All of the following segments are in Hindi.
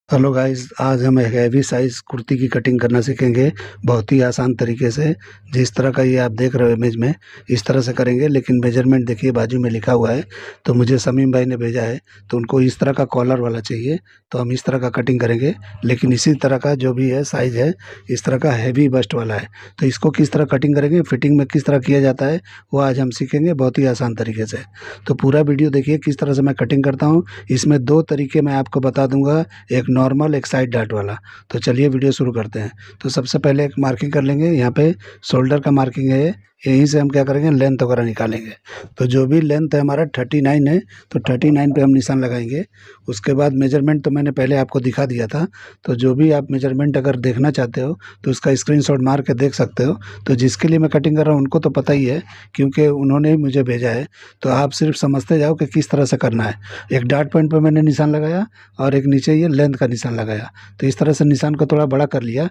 हेलो गाइस, आज हम एक हैवी साइज कुर्ती की कटिंग करना सीखेंगे बहुत ही आसान तरीके से। जिस तरह का ये आप देख रहे हो इमेज में, इस तरह से करेंगे। लेकिन मेजरमेंट देखिए, बाजू में लिखा हुआ है। तो मुझे समीम भाई ने भेजा है, तो उनको इस तरह का कॉलर वाला चाहिए। तो हम इस तरह का कटिंग करेंगे, लेकिन इसी तरह का जो भी है साइज है, इस तरह का हैवी बस्ट वाला है। तो इसको किस तरह कटिंग करेंगे, फिटिंग में किस तरह किया जाता है, वो आज हम सीखेंगे बहुत ही आसान तरीके से। तो पूरा वीडियो देखिए किस तरह से मैं कटिंग करता हूँ। इसमें दो तरीके मैं आपको बता दूंगा, एक नॉर्मल, एक साइड डार्ट वाला। तो चलिए वीडियो शुरू करते हैं। तो सबसे पहले एक मार्किंग कर लेंगे। यहाँ पे शोल्डर का मार्किंग है, यहीं से हम क्या करेंगे, लेंथ वगैरह निकालेंगे। तो जो भी लेंथ है हमारा 39 है, तो 39 पे हम निशान लगाएंगे। उसके बाद मेजरमेंट तो मैंने पहले आपको दिखा दिया था। तो जो भी आप मेजरमेंट अगर देखना चाहते हो तो उसका स्क्रीनशॉट मार के देख सकते हो। तो जिसके लिए मैं कटिंग कर रहा हूँ उनको तो पता ही है, क्योंकि उन्होंने ही मुझे भेजा है। तो आप सिर्फ समझते जाओ कि किस तरह से करना है। एक डार्ट पॉइंट पे मैंने निशान लगाया और एक नीचे ये लेंथ का निशान लगाया। तो इस तरह से निशान को थोड़ा बड़ा कर लिया,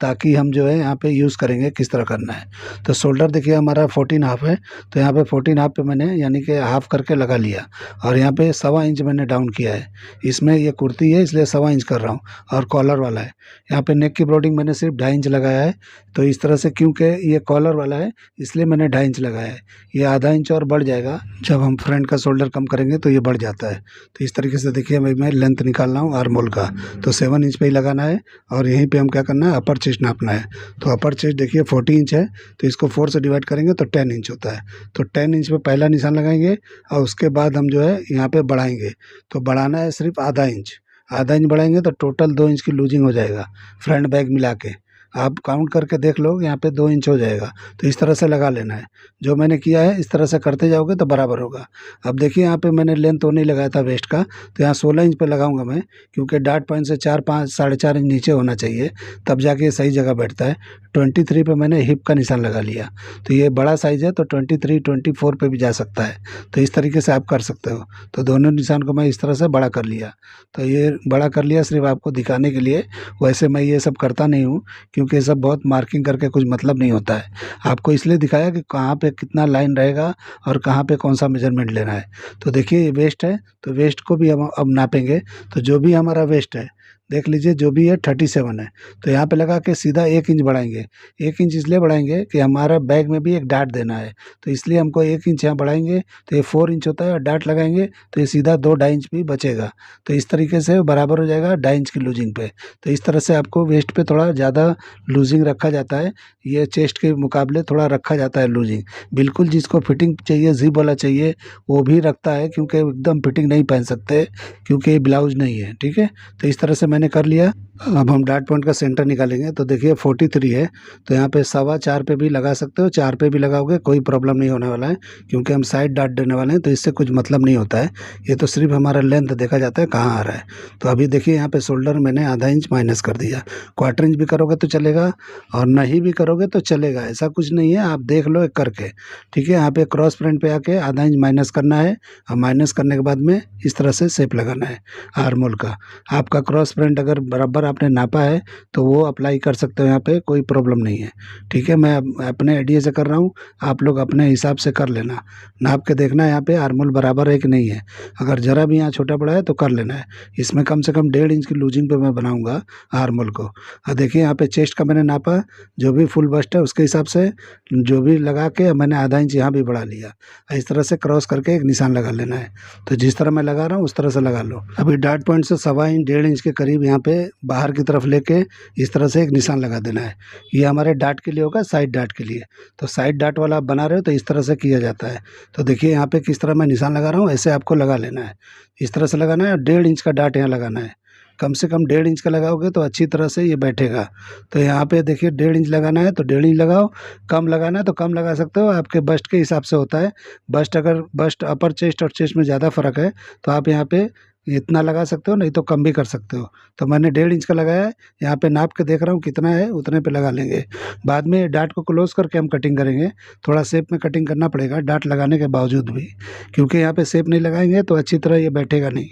ताकि हम जो है यहाँ पे यूज़ करेंगे किस तरह करना है। तो शोल्डर देखिए हमारा 14 हाफ है। तो यहाँ पे 14 हाफ पे मैंने यानी कि हाफ करके लगा लिया, और यहाँ पे 1.25 इंच मैंने डाउन किया है। इसमें ये कुर्ती है इसलिए 1.25 इंच कर रहा हूँ, और कॉलर वाला है। यहाँ पे नेक की ब्रॉडिंग मैंने सिर्फ 2.5 इंच लगाया है। तो इस तरह से, क्योंकि ये कॉलर वाला है इसलिए मैंने 2.5 इंच लगाया है। ये आधा इंच और बढ़ जाएगा, जब हम फ्रंट का शोल्डर कम करेंगे तो ये बढ़ जाता है। तो इस तरीके से देखिए मैं लेंथ निकाल रहा हूँ आर्म होल का। तो 7 इंच पे ही लगाना है, और यहीं पे हम क्या करना है, अपर चेस्ट नापना है। तो अपर चेस्ट देखिए 40 इंच है, तो इसको 4 से डिवाइड करेंगे तो 10 इंच होता है। तो 10 इंच पे पहला निशान लगाएंगे, और उसके बाद हम जो है यहाँ पे बढ़ाएंगे। तो बढ़ाना है सिर्फ आधा इंच। आधा इंच बढ़ाएंगे तो टोटल 2 इंच की लूजिंग हो जाएगा, फ्रंट बैक मिला के। आप काउंट करके देख लो, यहाँ पे 2 इंच हो जाएगा। तो इस तरह से लगा लेना है। जो मैंने किया है इस तरह से करते जाओगे तो बराबर होगा। अब देखिए यहाँ पे मैंने लेंथ तो नहीं लगाया था वेस्ट का, तो यहाँ 16 इंच पे लगाऊंगा मैं, क्योंकि डार्ट पॉइंट से 4-5 4.5 इंच नीचे होना चाहिए, तब जाके ये सही जगह बैठता है। 23 पे मैंने हिप का निशान लगा लिया। तो ये बड़ा साइज़ है, तो 23 24 पे भी जा सकता है। तो इस तरीके से आप कर सकते हो। तो दोनों निशान को मैं इस तरह से बड़ा कर लिया। तो ये बड़ा कर लिया सिर्फ आपको दिखाने के लिए। वैसे मैं ये सब करता नहीं हूँ, क्योंकि ये सब बहुत मार्किंग करके कुछ मतलब नहीं होता है। आपको इसलिए दिखाया कि कहाँ पे कितना लाइन रहेगा और कहाँ पे कौन सा मेजरमेंट लेना है। तो देखिए ये वेस्ट है, तो वेस्ट को भी हम अब नापेंगे। तो जो भी हमारा वेस्ट है, देख लीजिए, जो भी है 37 है। तो यहाँ पे लगा के सीधा 1 इंच बढ़ाएंगे। 1 इंच इसलिए बढ़ाएंगे कि हमारा बैग में भी एक डार्ट देना है, तो इसलिए हमको 1 इंच यहाँ बढ़ाएंगे। तो ये 4 इंच होता है, और डार्ट लगाएंगे तो ये सीधा 2-2.5 इंच भी बचेगा। तो इस तरीके से बराबर हो जाएगा 2.5 इंच की लूजिंग पे। तो इस तरह से आपको वेस्ट पे थोड़ा ज़्यादा लूजिंग रखा जाता है। ये चेस्ट के मुकाबले थोड़ा रखा जाता है लूजिंग। बिल्कुल जिसको फिटिंग चाहिए, जिप वाला चाहिए, वो भी रखता है, क्योंकि एकदम फिटिंग नहीं पहन सकते, क्योंकि ये ब्लाउज नहीं है। ठीक है, तो इस तरह से मैंने कर लिया। अब हम डार्ट पॉइंट का सेंटर निकालेंगे। तो देखिए 43 है, तो यहाँ पे 4.25 पे भी लगा सकते हो, 4 पे भी लगाओगे कोई प्रॉब्लम नहीं होने वाला है, क्योंकि हम साइड डार्ट देने वाले हैं। तो इससे कुछ मतलब नहीं होता है, ये तो सिर्फ हमारा लेंथ देखा जाता है कहाँ आ रहा है। तो अभी देखिए यहाँ पे शोल्डर मैंने आधा इंच माइनस कर दिया। 1/4 इंच भी करोगे तो चलेगा, और नहीं भी करोगे तो चलेगा, ऐसा कुछ नहीं है। आप देख लो एक करके। ठीक है, यहाँ पे क्रॉस फ्रंट पे आके आधा इंच माइनस करना है, और माइनस करने के बाद में इस तरह से शेप लगाना है आर्म होल का। आपका क्रॉस फ्रंट अगर बराबर आपने नापा है तो वो अप्लाई कर सकते हो, यहाँ पे कोई प्रॉब्लम नहीं है। ठीक है, मैं अपने आइडिया से कर रहा हूँ, आप लोग अपने हिसाब से कर लेना। नाप के देखना है यहाँ पे आर्म होल बराबर है कि नहीं है। अगर ज़रा भी यहाँ छोटा बड़ा है तो कर लेना है। इसमें कम से कम 1.5 इंच की लूजिंग पे मैं बनाऊँगा आर्म होल को। और देखिए यहाँ पे चेस्ट का मैंने नापा, जो भी फुल बस्ट है उसके हिसाब से जो भी लगा के मैंने आधा इंच यहाँ भी बढ़ा लिया। इस तरह से क्रॉस करके एक निशान लगा लेना है। तो जिस तरह मैं लगा रहा हूँ उस तरह से लगा लो। अभी डार्ट पॉइंट से 1.25 इंच 1.5 इंच के करीब यहाँ पे बाहर की तरफ लेके इस तरह से एक निशान लगा देना है। ये हमारे डार्ट के लिए होगा, साइड डार्ट के लिए। तो साइड डार्ट वाला आप बना रहे हो तो इस तरह से किया जाता है। तो देखिए यहाँ पे किस तरह मैं निशान लगा रहा हूँ, ऐसे आपको लगा लेना है। इस तरह से लगाना है, और 1.5 इंच का डार्ट यहाँ लगाना है। कम से कम 1.5 इंच का लगाओगे तो अच्छी तरह से ये बैठेगा। तो यहाँ पे देखिए 1.5 इंच लगाना है तो 1.5 इंच लगाओ। कम लगाना है तो कम लगा सकते हो, आपके बस्ट के हिसाब से होता है। बस्ट अगर बस्ट अपर चेस्ट और चेस्ट में ज़्यादा फ़र्क है तो आप यहाँ पे इतना लगा सकते हो, नहीं तो कम भी कर सकते हो। तो मैंने 1.5 इंच का लगाया है, यहाँ पे नाप के देख रहा हूँ कितना है, उतने पे लगा लेंगे। बाद में डार्ट को क्लोज करके हम कटिंग करेंगे। थोड़ा शेप में कटिंग करना पड़ेगा डार्ट लगाने के बावजूद भी, क्योंकि यहाँ पे शेप नहीं लगाएंगे तो अच्छी तरह ये बैठेगा नहीं।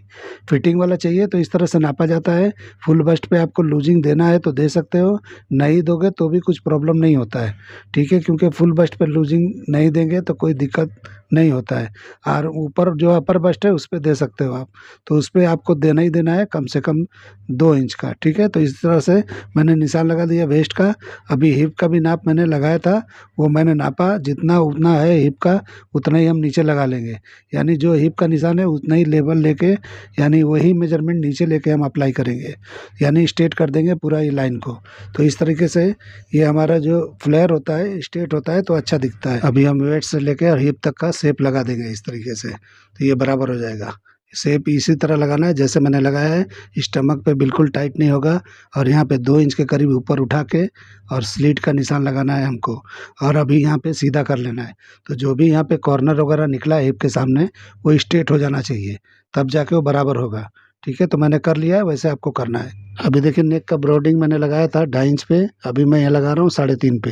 फिटिंग वाला चाहिए तो इस तरह से नापा जाता है। फुल बस्ट पे आपको लूजिंग देना है तो दे सकते हो, नहीं दोगे तो भी कुछ प्रॉब्लम नहीं होता है। ठीक है, क्योंकि फुल बस्ट पे लूजिंग नहीं देंगे तो कोई दिक्कत नहीं होता है। और ऊपर जो अपर बस्ट है उस पे दे सकते हो आप, तो उस पे आपको देना ही देना है कम से कम 2 इंच का, ठीक है। तो इस तरह से मैंने निशान लगा दिया वेस्ट का। अभी हिप का भी नाप मैंने लगाया था, वो मैंने नापा, जितना उतना है हिप का उतना ही हम नीचे लगा लेंगे, यानी जो हिप का निशान है उतना ही लेवल लेके, यानी वही मेजरमेंट नीचे लेके हम अप्लाई करेंगे, यानी स्ट्रेट कर देंगे पूरा ये लाइन को। तो इस तरीके से ये हमारा जो फ्लेयर होता है स्ट्रेट होता है तो अच्छा दिखता है। अभी हम वेट से लेके और हिप तक का शेप लगा देंगे इस तरीके से, तो ये बराबर हो जाएगा। शेप इसी तरह लगाना है जैसे मैंने लगाया है, स्टमक पे बिल्कुल टाइट नहीं होगा, और यहाँ पे 2 इंच के करीब ऊपर उठा के और स्लिट का निशान लगाना है हमको, और अभी यहाँ पे सीधा कर लेना है। तो जो भी यहाँ पे कॉर्नर वगैरह निकला है हिप के सामने वो स्ट्रेट हो जाना चाहिए, तब जाके वो बराबर होगा, ठीक है। तो मैंने कर लिया है, वैसे आपको करना है। अभी देखिए नेक का ब्रॉडिंग मैंने लगाया था 2.5 इंच पे, अभी मैं यहाँ लगा रहा हूँ 3.5 पे,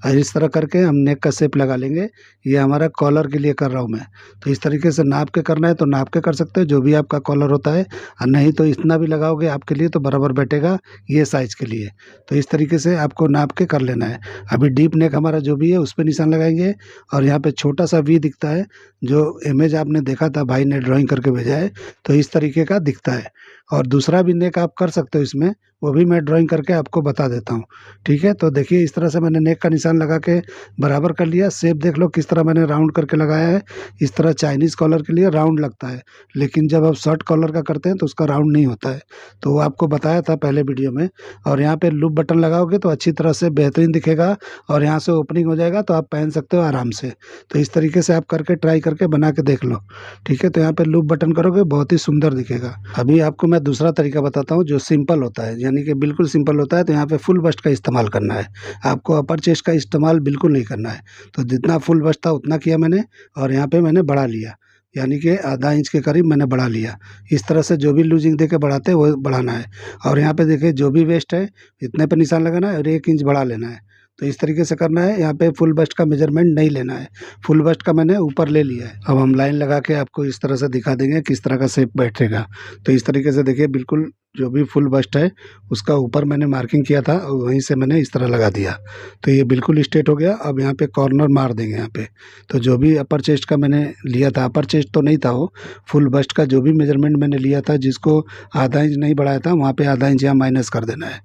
और इस तरह करके हम नेक का शेप लगा लेंगे। ये हमारा कॉलर के लिए कर रहा हूँ मैं, तो इस तरीके से नाप के करना है तो नाप के कर सकते हो जो भी आपका कॉलर होता है, और नहीं तो इतना भी लगाओगे आपके लिए तो बराबर बैठेगा ये साइज़ के लिए। तो इस तरीके से आपको नाप के कर लेना है। अभी डीप नेक हमारा जो भी है उस पर निशान लगाएंगे, और यहाँ पे छोटा सा वी दिखता है, जो इमेज आपने देखा था भाई ने ड्राइंग करके भेजा है, तो इस तरीके का दिखता है। और दूसरा भी नेक आप कर सकते हो इसमें, वो भी मैं ड्राइंग करके आपको बता देता हूँ, ठीक है। तो देखिए इस तरह से मैंने नेक का निशान लगा के बराबर कर लिया। शेप देख लो किस तरह मैंने राउंड करके लगाया है। इस तरह चाइनीज़ कॉलर के लिए राउंड लगता है, लेकिन जब आप शर्ट कॉलर का करते हैं तो उसका राउंड नहीं होता है, तो वो आपको बताया था पहले वीडियो में। और यहाँ पे लूप बटन लगाओगे तो अच्छी तरह से बेहतरीन दिखेगा, और यहाँ से ओपनिंग हो जाएगा तो आप पहन सकते हो आराम से। तो इस तरीके से आप करके ट्राई करके बना के देख लो, ठीक है। तो यहाँ पे लूप बटन करोगे बहुत ही सुंदर दिखेगा। अभी आपको मैं दूसरा तरीका बताता हूँ जो सिंपल होता है, यानी कि बिल्कुल सिंपल होता है। तो यहाँ पे फुल बस्ट का इस्तेमाल करना है, आपको अपर चेस्ट का इस्तेमाल बिल्कुल नहीं करना है। तो जितना फुल बस्ट था उतना किया मैंने, और यहाँ पे मैंने बढ़ा लिया, यानी कि आधा इंच के करीब मैंने बढ़ा लिया। इस तरह से जो भी लूजिंग दे के बढ़ाते हैं वो बढ़ाना है। और यहाँ पे देखिए जो भी वेस्ट है इतने पे निशान लगाना है और 1 इंच बढ़ा लेना है। तो इस तरीके से करना है। यहाँ पे फुल बस्ट का मेजरमेंट नहीं लेना है, फुल बस्ट का मैंने ऊपर ले लिया है। अब हम लाइन लगा के आपको इस तरह से दिखा देंगे किस तरह का शेप बैठेगा। तो इस तरीके से देखिए बिल्कुल जो भी फुल बस्ट है उसका ऊपर मैंने मार्किंग किया था और वहीं से मैंने इस तरह लगा दिया, तो ये बिल्कुल स्ट्रेट हो गया। अब यहाँ पे कॉर्नर मार देंगे यहाँ पे। तो जो भी अपर चेस्ट का मैंने लिया था, अपर चेस्ट तो नहीं था वो, फुल बस्ट का जो भी मेजरमेंट मैंने लिया था, जिसको आधा इंच नहीं बढ़ाया था वहाँ पे आधा इंच यहाँ माइनस कर देना है।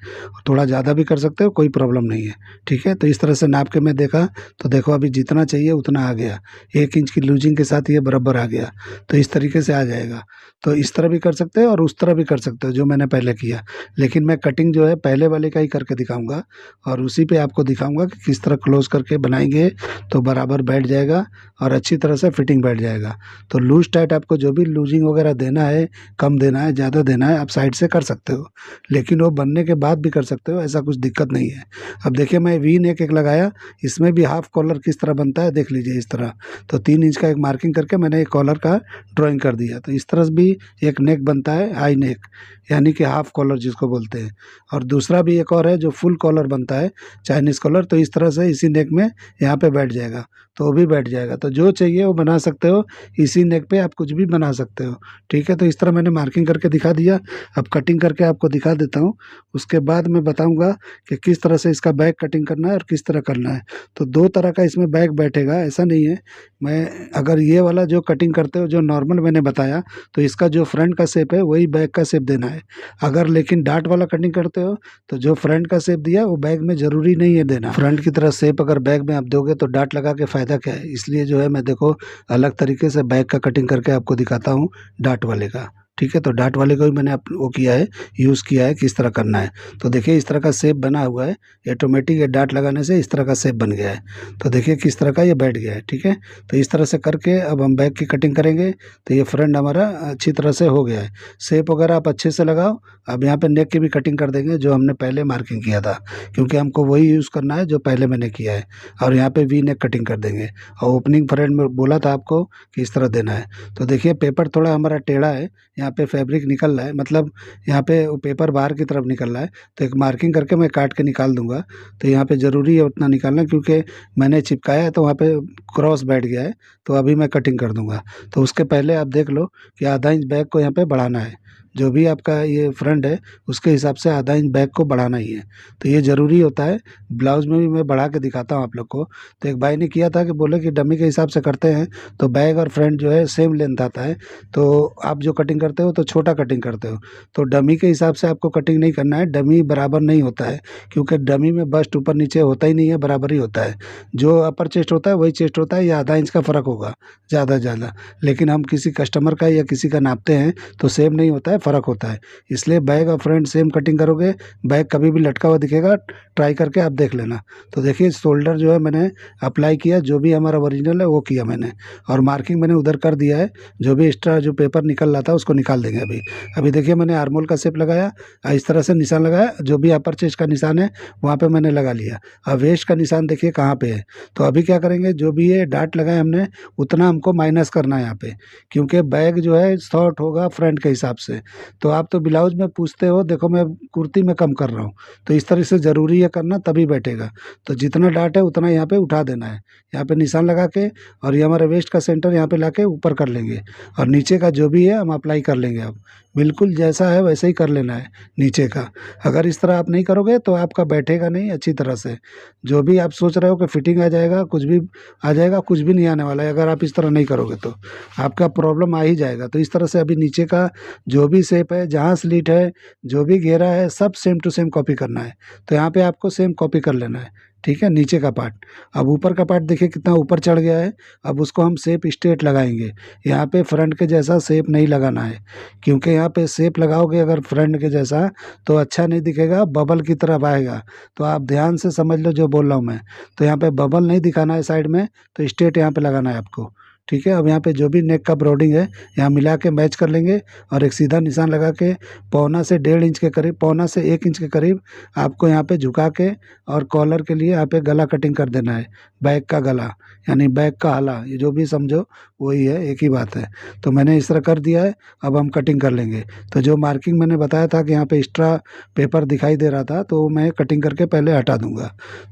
थोड़ा ज़्यादा भी कर सकते हो, कोई प्रॉब्लम नहीं है, ठीक है। तो इस तरह से नाप के मैं देखा तो देखो अभी जितना चाहिए उतना आ गया, 1 इंच की लूजिंग के साथ ये बराबर आ गया। तो इस तरीके से आ जाएगा। तो इस तरह भी कर सकते हो और उस तरह भी कर सकते हो जो मैंने पहले किया, लेकिन मैं कटिंग जो है पहले वाले का ही करके दिखाऊंगा, और उसी पे आपको दिखाऊंगा कि किस तरह क्लोज करके बनाएंगे तो बराबर बैठ जाएगा और अच्छी तरह से फिटिंग बैठ जाएगा। तो लूज टाइट आपको जो भी लूजिंग वगैरह देना है, कम देना है ज़्यादा देना है, आप साइड से कर सकते हो, लेकिन वो बनने के बाद भी कर सकते हो, ऐसा कुछ दिक्कत नहीं है। अब देखिए मैं वी नेक एक लगाया, इसमें भी हाफ कॉलर किस तरह बनता है देख लीजिए इस तरह। तो 3 इंच का एक मार्किंग करके मैंने एक कॉलर का ड्राइंग कर दिया। तो इस तरह से भी एक नेक बनता है, हाई नेक, यानी कि हाफ कॉलर जिसको बोलते हैं। और दूसरा भी एक और है जो फुल कॉलर बनता है, चाइनीज़ कॉलर। तो इस तरह से इसी नेक में यहाँ पे बैठ जाएगा, तो वो भी बैठ जाएगा। तो जो चाहिए वो बना सकते हो, इसी नेक पे आप कुछ भी बना सकते हो, ठीक है। तो इस तरह मैंने मार्किंग करके दिखा दिया। अब कटिंग करके आपको दिखा देता हूँ, उसके बाद मैं बताऊँगा कि किस तरह से इसका बैक कटिंग करना है और किस तरह करना है। तो 2 तरह का इसमें बैक बैठेगा, ऐसा नहीं है। मैं अगर ये वाला जो कटिंग करते हो जो नॉर्मल मैंने बताया, तो इसका जो फ्रंट का शेप है वही बैक का शेप देना है। अगर लेकिन डार्ट वाला कटिंग करते हो तो जो फ्रंट का शेप दिया वो बैक में ज़रूरी नहीं है देना। फ्रंट की तरह शेप अगर बैक में आप दोगे तो डार्ट लगा के फ़ायदा क्या है। इसलिए जो है मैं देखो अलग तरीके से बैक का कटिंग करके आपको दिखाता हूँ डार्ट वाले का, ठीक है। तो डार्ट वाले को भी मैंने वो किया है, यूज़ किया है किस तरह करना है। तो देखिए इस तरह का शेप बना हुआ है, ऑटोमेटिक ये डार्ट लगाने से इस तरह का शेप बन गया है। तो देखिए किस तरह का ये बैठ गया है, ठीक है। तो इस तरह से करके अब हम बैक की कटिंग करेंगे। तो ये फ्रंट हमारा अच्छी तरह से हो गया है। शेप वगैरह आप अच्छे से लगाओ। अब यहाँ पे नेक की भी कटिंग कर देंगे जो हमने पहले मार्किंग किया था, क्योंकि हमको वही यूज़ करना है जो पहले मैंने किया है। और यहाँ पे वी नेक कटिंग कर देंगे। और ओपनिंग फ्रंट में बोला था आपको कि इस तरह देना है। तो देखिए पेपर थोड़ा हमारा टेढ़ा है, यहाँ पे फैब्रिक निकल रहा है, मतलब यहाँ पे वो पेपर बाहर की तरफ निकल रहा है। तो एक मार्किंग करके मैं काट के निकाल दूंगा। तो यहाँ पे ज़रूरी है उतना निकालना, क्योंकि मैंने चिपकाया है तो वहाँ पे क्रॉस बैठ गया है। तो अभी मैं कटिंग कर दूंगा। तो उसके पहले आप देख लो कि आधा इंच बैक को यहाँ पे बढ़ाना है। जो भी आपका ये फ्रंट है उसके हिसाब से आधा इंच बैक को बढ़ाना ही है। तो ये ज़रूरी होता है। ब्लाउज़ में भी मैं बढ़ा के दिखाता हूँ आप लोग को। तो एक भाई ने किया था कि बोले कि डमी के हिसाब से करते हैं तो बैक और फ्रंट जो है सेम लेंथ आता है, तो आप जो कटिंग करते हो तो छोटा कटिंग करते हो। तो डमी के हिसाब से आपको कटिंग नहीं करना है, डमी बराबर नहीं होता है, क्योंकि डमी में बस्ट ऊपर नीचे होता ही नहीं है, बराबर ही होता है। जो अपर चेस्ट होता है वही चेस्ट होता है, या आधा इंच का फ़र्क होगा ज़्यादा से ज़्यादा। लेकिन हम किसी कस्टमर का या किसी का नापते हैं तो सेम नहीं होता है, फ़र्क होता है। इसलिए बैक और फ्रंट सेम कटिंग करोगे, बैक कभी भी लटका हुआ दिखेगा, ट्राई करके आप देख लेना। तो देखिए शोल्डर जो है मैंने अप्लाई किया, जो भी हमारा ओरिजिनल है वो किया मैंने, और मार्किंग मैंने उधर कर दिया है। जो भी एक्स्ट्रा जो पेपर निकल रहा था उसको निकाल देंगे अभी। अभी देखिए मैंने आर्मोल का शेप लगाया, इस तरह से निशान लगाया, जो भी अपर चेस्ट का निशान है वहाँ पे मैंने लगा लिया। अब वेस्ट का निशान देखिए कहाँ पे है। तो अभी क्या करेंगे, जो भी ये डार्ट लगाए हमने उतना हमको माइनस करना है यहाँ पे, क्योंकि बैग जो है शॉर्ट होगा फ्रंट के हिसाब से। तो आप तो ब्लाउज में पूछते हो, देखो मैं कुर्ती में कम कर रहा हूँ, तो इस तरह से ज़रूरी है करना, तभी बैठेगा। तो जितना डार्ट है उतना यहाँ पे उठा देना है, यहाँ पे निशान लगा के, और ये हमारे वेस्ट का सेंटर यहाँ पे लाके ऊपर कर लेंगे, और नीचे का जो भी है हम अप्लाई कर लेंगे। अब बिल्कुल जैसा है वैसे ही कर लेना है नीचे का। अगर इस तरह आप नहीं करोगे तो आपका बैठेगा नहीं अच्छी तरह से। जो भी आप सोच रहे हो कि फिटिंग आ जाएगा, कुछ भी आ जाएगा, कुछ भी नहीं आने वाला है अगर आप इस तरह नहीं करोगे तो। आपका प्रॉब्लम आ ही जाएगा। तो इस तरह से अभी नीचे का जो भी शेप है, जहाँ स्लिट है, जो भी घेरा है, सब सेम टू सेम कॉपी करना है। तो यहाँ पे आपको सेम कॉपी कर लेना है, ठीक है, नीचे का पार्ट। अब ऊपर का पार्ट देखिए कितना ऊपर चढ़ गया है। अब उसको हम शेप स्ट्रेट लगाएंगे। यहाँ पे फ्रंट के जैसा शेप नहीं लगाना है, क्योंकि यहाँ पे शेप लगाओगे अगर फ्रंट के जैसा तो अच्छा नहीं दिखेगा, बबल की तरफ आएगा। तो आप ध्यान से समझ लो जो बोल रहा हूँ मैं। तो यहाँ पे बबल नहीं दिखाना है साइड में, तो स्ट्रेट यहाँ पे लगाना है आपको, ठीक है। अब यहाँ पे जो भी नेक का ब्रॉडिंग है यहाँ मिला के मैच कर लेंगे, और एक सीधा निशान लगा के पौना से 1.5 इंच के करीब, पौना से 1 इंच के करीब आपको यहाँ पे झुका के, और कॉलर के लिए यहाँ पे गला कटिंग कर देना है। बैक का गला यानी बैक का आला, ये जो भी समझो वही है, एक ही बात है। तो मैंने इस तरह कर दिया है। अब हम कटिंग कर लेंगे। तो जो मार्किंग मैंने बताया था कि यहाँ पे एक्स्ट्रा पेपर दिखाई दे रहा था, तो मैं कटिंग करके पहले हटा दूंगा,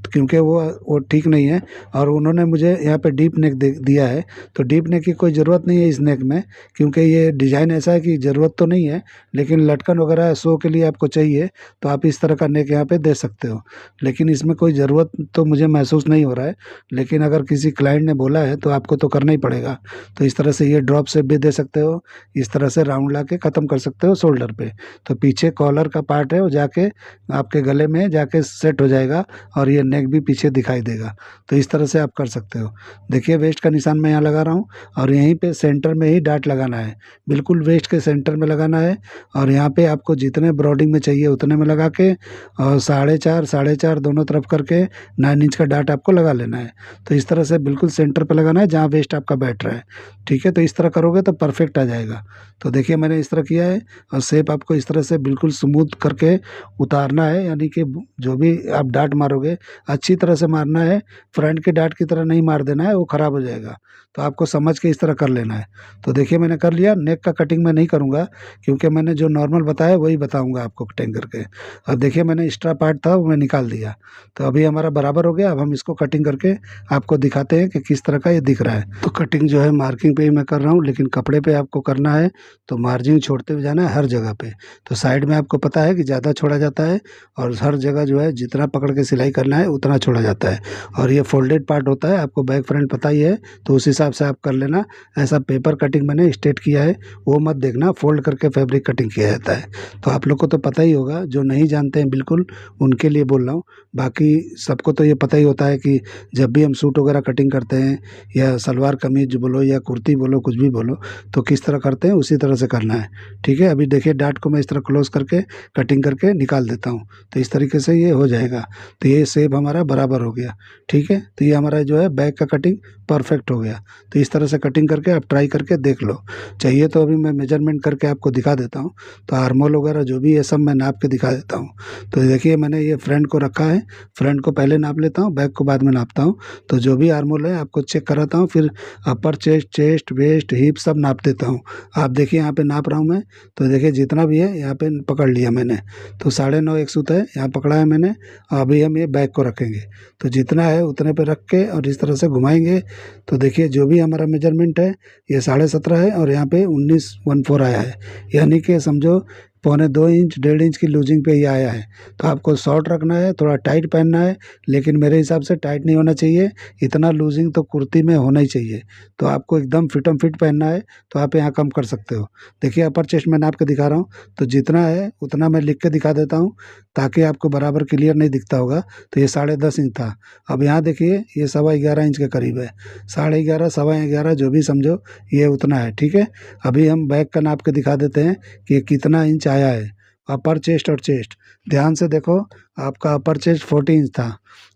तो क्योंकि वो ठीक नहीं है। और उन्होंने मुझे यहाँ पे डीप नेक दिया है, तो डीप नेक की कोई ज़रूरत नहीं है इस नेक में, क्योंकि ये डिज़ाइन ऐसा है कि ज़रूरत तो नहीं है, लेकिन लटकन वगैरह शो के लिए आपको चाहिए तो आप इस तरह का नेक यहाँ पे दे सकते हो। लेकिन इसमें कोई ज़रूरत तो मुझे महसूस नहीं हो रहा है, लेकिन अगर किसी क्लाइंट ने बोला है तो आपको तो करना ही पड़ेगा। तो इस तरह से ये ड्रॉप शेप भी दे सकते हो, इस तरह से राउंड ला के ख़त्म कर सकते हो शोल्डर पे। तो पीछे कॉलर का पार्ट है वो जाके आपके गले में जाके सेट हो जाएगा, और ये नेक भी पीछे दिखाई देगा। तो इस तरह से आप कर सकते हो। देखिए वेस्ट का निशान मैं यहाँ लगा रहा हूँ, और यहीं पे सेंटर में ही डाट लगाना है, बिल्कुल वेस्ट के सेंटर में लगाना है। और यहाँ पे आपको जितने ब्रॉडिंग में चाहिए उतने में लगा के, और 4.5 दोनों तरफ करके 9 इंच का डाट आपको लगा लेना है। तो इस तरह से बिल्कुल सेंटर पे लगाना है जहाँ वेस्ट आपका बैठ रहा है, ठीक है। तो इस तरह करोगे तो परफेक्ट आ जाएगा। तो देखिए मैंने इस तरह किया है, और शेप आपको इस तरह से बिल्कुल स्मूथ करके उतारना है, यानी कि जो भी आप डाट मारोगे अच्छी तरह से मारना है, फ्रंट के डाट की तरह नहीं मार देना है, वो ख़राब हो जाएगा। तो आपको समझ के इस तरह कर लेना है। तो देखिए मैंने कर लिया। नेक का कटिंग मैं नहीं करूँगा, क्योंकि मैंने जो नॉर्मल बताया वही बताऊँगा आपको कटिंग करके। अब देखिए मैंने एक्स्ट्रा पार्ट था वो मैं निकाल दिया। तो अभी हमारा बराबर हो गया। अब हम इसको कटिंग करके आपको दिखाते हैं कि किस तरह का ये दिख रहा है। तो कटिंग जो है मार्किंग पे ही मैं कर रहा हूँ, लेकिन कपड़े पे आपको करना है तो मार्जिन छोड़ते हुए जाना है हर जगह पे। तो साइड में आपको पता है कि ज़्यादा छोड़ा जाता है, और हर जगह जो है जितना पकड़ के सिलाई करना है उतना छोड़ा जाता है। और ये फोल्डेड पार्ट होता है, आपको बैक फ्रंट पता ही है, तो उस हिसाब से आप कर लेना। ऐसा पेपर कटिंग मैंने स्ट्रेट किया है, वो मत देखना, फोल्ड करके फैब्रिक कटिंग किया जाता है। तो आप लोग को तो पता ही होगा, जो नहीं जानते हैं बिल्कुल उनके लिए बोल रहा हूँ। बाकी सबको तो ये पता ही होता है कि जब भी हम सूट वगैरह कटिंग करते हैं, या सलवार कमीज बोलो या कुर्ती बोलो, कुछ भी बोलो, तो किस तरह करते हैं उसी तरह से करना है, ठीक है। अभी देखिए डाट को मैं इस तरह क्लोज करके कटिंग करके निकाल देता हूँ। तो इस तरीके से ये हो जाएगा। तो ये शेप हमारा बराबर हो गया, ठीक है। तो ये हमारा जो है बैक का कटिंग परफेक्ट हो गया। तो इस तरह से कटिंग करके आप ट्राई करके देख लो। चाहिए तो अभी मैं मेजरमेंट करके आपको दिखा देता हूँ। तो आर्मोल वगैरह जो भी है सब मैं नाप के दिखा देता हूँ। तो देखिए मैंने ये फ्रंट को रखा है, फ्रंट को पहले नाप लेता हूँ, बैक को बाद में नापता हूँ। तो जो भी आर्मोल है आपको चेक कराता हूँ, फिर अपर चेस्ट वेस्ट हिप सब नाप देता हूँ। आप देखिए यहाँ पे नाप रहा हूँ मैं। तो देखिए जितना भी है यहाँ पे पकड़ लिया मैंने। तो 9.5 एक सूत है यहाँ पकड़ा है मैंने। अभी हम ये बैक को रखेंगे, तो जितना है उतने पे रख के और इस तरह से घुमाएंगे। तो देखिए जो भी हमारा मेजरमेंट है ये 17.5 है और यहाँ पे 19.14 आया है, यानी कि समझो 1.25 इंच 1.5 इंच की लूजिंग पे ये आया है। तो आपको शॉर्ट रखना है, थोड़ा टाइट पहनना है, लेकिन मेरे हिसाब से टाइट नहीं होना चाहिए, इतना लूजिंग तो कुर्ती में होना ही चाहिए। तो आपको एकदम फिटम फिट पहनना है, तो आप यहाँ कम कर सकते हो। देखिए अपर चेस्ट मैं नाप के दिखा रहा हूँ, तो जितना है उतना मैं लिख के दिखा देता हूँ ताकि आपको बराबर क्लियर नहीं दिखता होगा। तो ये 10.5 इंच था, अब यहाँ देखिए ये 11.25 इंच के करीब है, 11.5 11.25 जो भी समझो ये उतना है, ठीक है। अभी हम बैक का नाप के दिखा देते हैं कि कितना इंच आया है। अपर चेस्ट और चेस्ट ध्यान से देखो, आपका अपर चेस्ट 40 इंच था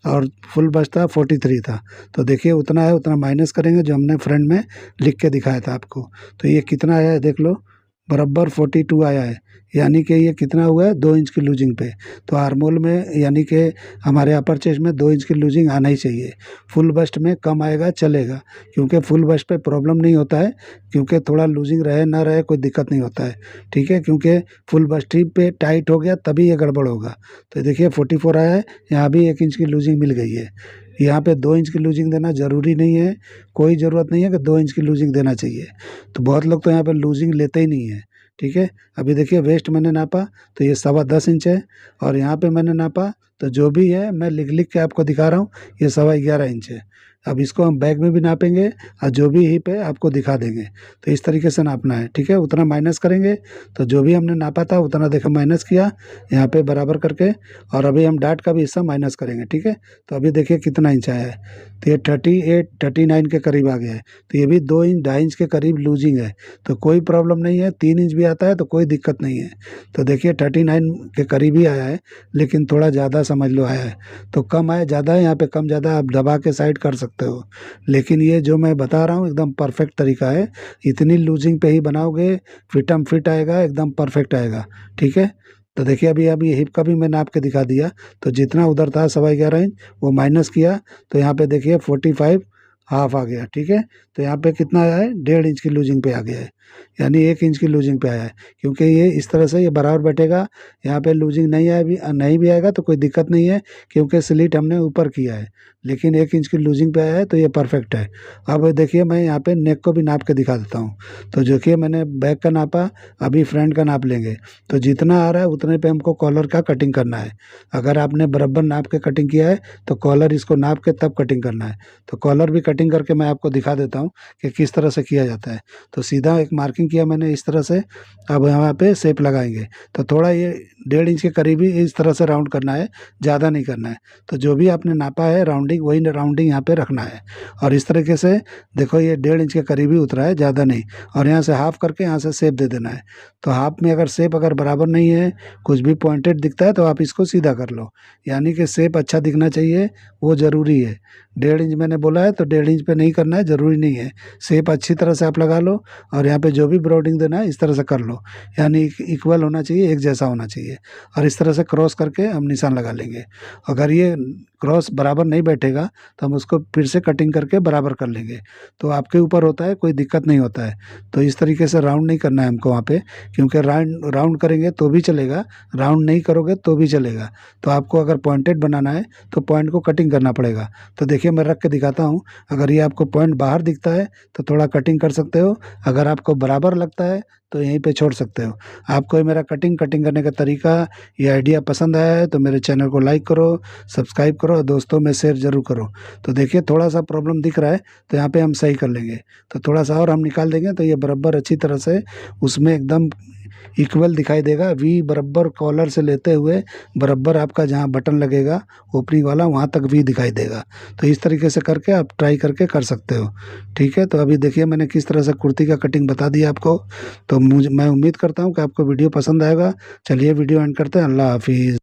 और फुल बस्ट था 43 था। तो देखिए उतना है, उतना माइनस करेंगे जो हमने फ्रंट में लिख के दिखाया था आपको। तो ये कितना आया है देख लो, बराबर 42 आया है, यानी कि ये कितना हुआ है 2 इंच की लूजिंग पे। तो आर्मोल में यानी कि हमारे अपर चेस्ट में 2 इंच की लूजिंग आना ही चाहिए। फुल बस्ट में कम आएगा चलेगा, क्योंकि फुल बस्ट पे प्रॉब्लम नहीं होता है, क्योंकि थोड़ा लूजिंग रहे ना रहे कोई दिक्कत नहीं होता है, ठीक है। क्योंकि फुल बस्ट ही पे टाइट हो गया तभी ये गड़बड़ होगा। तो देखिए 44 आया है, यहाँ भी 1 इंच की लूजिंग मिल गई है। यहाँ पे 2 इंच की लूजिंग देना ज़रूरी नहीं है, कोई ज़रूरत नहीं है कि 2 इंच की लूजिंग देना चाहिए। तो बहुत लोग तो यहाँ पे लूजिंग लेते ही नहीं है, ठीक है। अभी देखिए वेस्ट मैंने नापा तो ये 10.25 इंच है, और यहाँ पे मैंने नापा तो जो भी है मैं लिख लिख के आपको दिखा रहा हूँ, ये 11.25 इंच है। अब इसको हम बैक में भी नापेंगे और जो भी हिप है आपको दिखा देंगे। तो इस तरीके से नापना है, ठीक है। उतना माइनस करेंगे, तो जो भी हमने नापा था उतना देखो माइनस किया यहाँ पे बराबर करके, और अभी हम डाट का भी हिस्सा माइनस करेंगे, ठीक है। तो अभी देखिए कितना इंच आया है, तो ये 38-39 के करीब आ गया है। तो ये भी 2 इंच 2.5 इंच के करीब लूजिंग है, तो कोई प्रॉब्लम नहीं है। 3 इंच भी आता है तो कोई दिक्कत नहीं है। तो देखिए 39 के करीब ही आया है, लेकिन थोड़ा ज़्यादा समझ लो आया है। तो कम आया ज़्यादा है, यहाँ पे कम ज़्यादा आप दबा के साइड कर सकते हो, लेकिन ये जो मैं बता रहा हूँ एकदम परफेक्ट तरीका है। इतनी लूजिंग पे ही बनाओगे, फिटम फिट आएगा, एकदम परफेक्ट आएगा, ठीक है। तो देखिए अभी अभी हिप का भी मैं नाप के दिखा दिया, तो जितना उधर था 11.25 इंच वो माइनस किया, तो यहाँ पे देखिए 45 हाफ आ गया, ठीक है। तो यहाँ पे कितना आया है, 1.5 इंच की लूजिंग पे आ गया है, यानी 1 इंच की लूजिंग पे आया है। क्योंकि ये इस तरह से ये बराबर बैठेगा, यहाँ पे लूजिंग नहीं आए भी नहीं भी आएगा तो कोई दिक्कत नहीं है, क्योंकि स्लिट हमने ऊपर किया है। लेकिन 1 इंच की लूजिंग पे आया है तो ये परफेक्ट है। अब देखिए मैं यहाँ पे नेक को भी नाप के दिखा देता हूँ। तो देखिए मैंने बैक का नापा, अभी फ्रंट का नाप लेंगे। तो जितना आ रहा है उतने पे हमको कॉलर का कटिंग करना है। अगर आपने बराबर नाप के कटिंग किया है तो कॉलर इसको नाप के तब कटिंग करना है। तो कॉलर भी कटिंग करके मैं आपको दिखा देता हूँ कि किस तरह से किया जाता है। तो सीधा एक मार्किंग किया मैंने इस तरह से, अब यहाँ पे शेप लगाएंगे। तो थोड़ा ये 1.5 इंच के करीब ही इस तरह से राउंड करना है, ज़्यादा नहीं करना है। तो जो भी आपने नापा है राउंडिंग, वही राउंडिंग यहाँ पे रखना है। और इस तरीके से देखो ये 1.5 इंच के करीब ही उतरा है, ज़्यादा नहीं। और यहाँ से हाफ करके यहाँ से शेप दे देना है। तो हाफ में अगर शेप अगर बराबर नहीं है, कुछ भी पॉइंटेड दिखता है तो आप इसको सीधा कर लो, यानी कि शेप अच्छा दिखना चाहिए, वो ज़रूरी है। 1.5 इंच मैंने बोला है तो 1.5 इंच पे नहीं करना है, ज़रूरी नहीं है। शेप अच्छी तरह से आप लगा लो, और यहाँ पे जो भी ब्रॉडिंग देना है इस तरह से कर लो, यानी इक्वल होना चाहिए, एक जैसा होना चाहिए। और इस तरह से क्रॉस करके हम निशान लगा लेंगे। अगर ये क्रॉस बराबर नहीं बैठेगा तो हम उसको फिर से कटिंग करके बराबर कर लेंगे। तो आपके ऊपर होता है, कोई दिक्कत नहीं होता है। तो इस तरीके से राउंड नहीं करना है हमको वहाँ पे, क्योंकि राउंड राउंड करेंगे तो भी चलेगा, राउंड नहीं करोगे तो भी चलेगा। तो आपको अगर पॉइंटेड बनाना है तो पॉइंट को कटिंग करना पड़ेगा। तो देखिए मैं रख के दिखाता हूँ, अगर ये आपको पॉइंट बाहर दिखता है तो थोड़ा कटिंग कर सकते हो, अगर आपको बराबर लगता है तो यहीं पे छोड़ सकते हो। आपको ये मेरा कटिंग करने का तरीका, ये आइडिया पसंद आया है तो मेरे चैनल को लाइक करो, सब्सक्राइब करो और दोस्तों में शेयर ज़रूर करो। तो देखिए थोड़ा सा प्रॉब्लम दिख रहा है तो यहाँ पे हम सही कर लेंगे। तो थोड़ा सा और हम निकाल देंगे तो ये बराबर अच्छी तरह से उसमें एकदम इक्वल दिखाई देगा। वी बराबर कॉलर से लेते हुए बराबर आपका जहाँ बटन लगेगा ओपनिंग वाला वहाँ तक वी दिखाई देगा। तो इस तरीके से करके आप ट्राई करके कर सकते हो, ठीक है। तो अभी देखिए मैंने किस तरह से कुर्ती का कटिंग बता दिया आपको। तो मैं उम्मीद करता हूँ कि आपको वीडियो पसंद आएगा। चलिए वीडियो एंड करते हैं। अल्लाह हाफिज़।